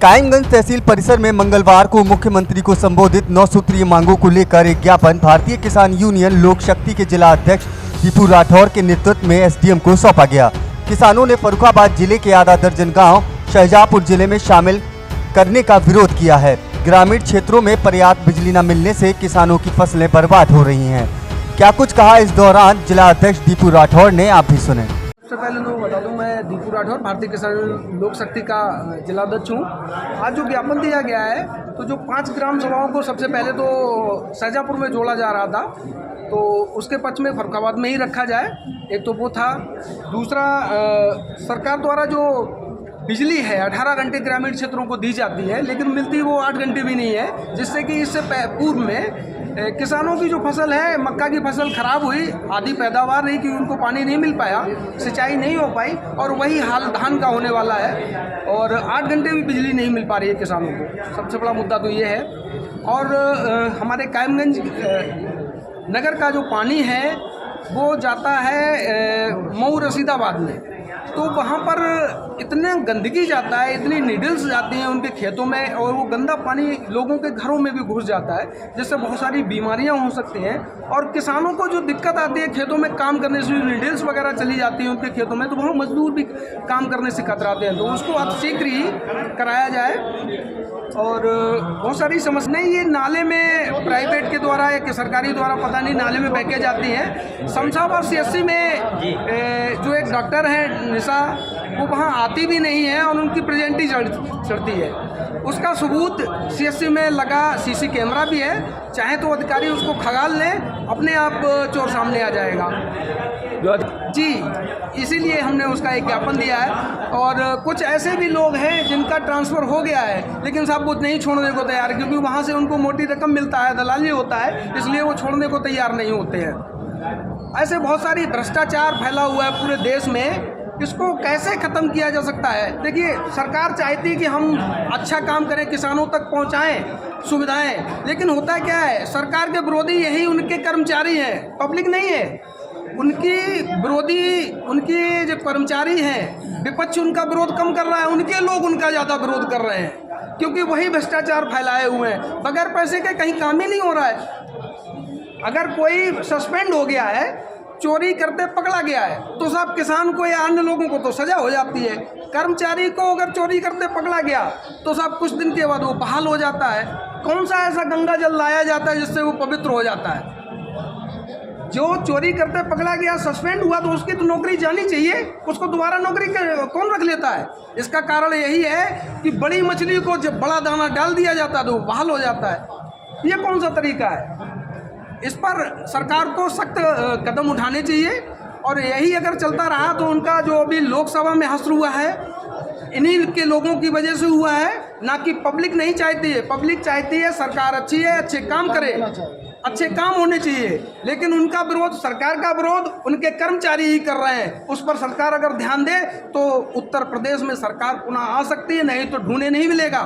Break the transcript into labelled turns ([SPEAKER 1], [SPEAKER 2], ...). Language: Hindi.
[SPEAKER 1] कायमगंज तहसील परिसर में मंगलवार को मुख्यमंत्री को संबोधित 9 सूत्रीय मांगों को लेकर एक ज्ञापन भारतीय किसान यूनियन लोक शक्ति के जिला अध्यक्ष दीपू राठौर के नेतृत्व में एसडीएम को सौंपा गया। किसानों ने फर्रुखाबाद जिले के आधा दर्जन गांव शाहजहांपुर जिले में शामिल करने का विरोध किया है। ग्रामीण क्षेत्रों में पर्याप्त बिजली न मिलने से किसानों की फसलें बर्बाद हो रही हैं। क्या कुछ कहा इस दौरान जिला अध्यक्ष दीपू राठौर ने, आप भी सुने।
[SPEAKER 2] सबसे पहले तो बता दूं, मैं दीपू राठौर भारतीय किसान लोक शक्ति का जिलाध्यक्ष हूँ। आज जो ज्ञापन दिया गया है, तो जो 5 ग्राम सभाओं को सबसे पहले तो शाहजहांपुर में जोड़ा जा रहा था, तो उसके पक्ष में फर्रुखाबाद में ही रखा जाए। एक तो वो था। दूसरा, सरकार द्वारा जो बिजली है 18 घंटे ग्रामीण क्षेत्रों को दी जाती है, लेकिन मिलती वो 8 घंटे भी नहीं है, जिससे कि इससे पूर्व में किसानों की जो फसल है, मक्का की फसल खराब हुई, आधी पैदावार रही कि उनको पानी नहीं मिल पाया, सिंचाई नहीं हो पाई, और वही हाल धान का होने वाला है। और 8 घंटे भी बिजली नहीं मिल पा रही है किसानों को। सबसे बड़ा मुद्दा तो ये है। और हमारे कायमगंज नगर का जो पानी है वो जाता है मऊ रशीदाबाद में, तो वहाँ पर इतने गंदगी जाता है, इतनी नीडल्स जाती हैं उनके खेतों में, और वो गंदा पानी लोगों के घरों में भी घुस जाता है, जिससे बहुत सारी बीमारियां हो सकती हैं। और किसानों को जो दिक्कत आती है खेतों में काम करने से, नीडल्स वगैरह चली जाती हैं उनके खेतों में, तो वहाँ मजदूर भी काम करने से कतराते हैं। तो उसको अब शीघ्र ही कराया जाए। और बहुत सारी समस्याएं ये नाले में प्राइवेट के द्वारा या सरकारी द्वारा पता नहीं नाले में बह के जाती हैं। शमशाबाद CSC में जो एक डॉक्टर है निशा, वो वहाँ आती भी नहीं है और उनकी प्रेजेंट ही चढ़ती है। उसका सबूत CSC में लगा CC कैमरा भी है। चाहे तो अधिकारी उसको खंगाल लें, अपने आप चोर सामने आ जाएगा जी। इसीलिए हमने उसका एक ज्ञापन दिया है। और कुछ ऐसे भी लोग हैं जिनका ट्रांसफ़र हो गया है, लेकिन साहब वो नहीं छोड़ने को तैयार, क्योंकि वहाँ से उनको मोटी रकम मिलता है, दलाली होता है, इसलिए वो छोड़ने को तैयार नहीं होते हैं। ऐसे बहुत सारी भ्रष्टाचार फैला हुआ है पूरे देश में। इसको कैसे ख़त्म किया जा सकता है? देखिए, सरकार चाहती है कि हम अच्छा काम करें, किसानों तक पहुंचाएं सुविधाएं, लेकिन होता क्या है, सरकार के विरोधी यही उनके कर्मचारी हैं, पब्लिक नहीं है। उनकी विरोधी, उनके जो कर्मचारी हैं, विपक्ष उनका विरोध कम कर रहा है, उनके लोग उनका ज़्यादा विरोध कर रहे हैं, क्योंकि वही भ्रष्टाचार फैलाए हुए हैं। बगैर पैसे के कहीं काम ही नहीं हो रहा है। अगर कोई सस्पेंड हो गया है, चोरी करते पकड़ा गया है, तो साहब किसान को या अन्य लोगों को तो सजा हो जाती है। कर्मचारी को अगर चोरी करते पकड़ा गया तो साहब कुछ दिन के बाद वो बहाल हो जाता है। कौन सा ऐसा गंगा जल लाया जाता है जिससे वो पवित्र हो जाता है? जो चोरी करते पकड़ा गया, सस्पेंड हुआ, तो उसकी तो नौकरी जानी चाहिए। उसको दोबारा नौकरी कौन रख लेता है? इसका कारण यही है कि बड़ी मछली को जब बड़ा दाना डाल दिया जाता है तो वो बहाल हो जाता है। ये कौन सा तरीका है? इस पर सरकार को सख्त कदम उठाने चाहिए। और यही अगर चलता रहा तो उनका जो अभी लोकसभा में हश्र हुआ है, इन्हीं के लोगों की वजह से हुआ है, ना कि पब्लिक नहीं चाहती है। पब्लिक चाहती है सरकार अच्छी है, अच्छे काम करे, अच्छे काम होने चाहिए, लेकिन उनका विरोध, सरकार का विरोध उनके कर्मचारी ही कर रहे हैं। उस पर सरकार अगर ध्यान दे तो उत्तर प्रदेश में सरकार पुनः आ सकती है, नहीं तो ढूंढे नहीं मिलेगा।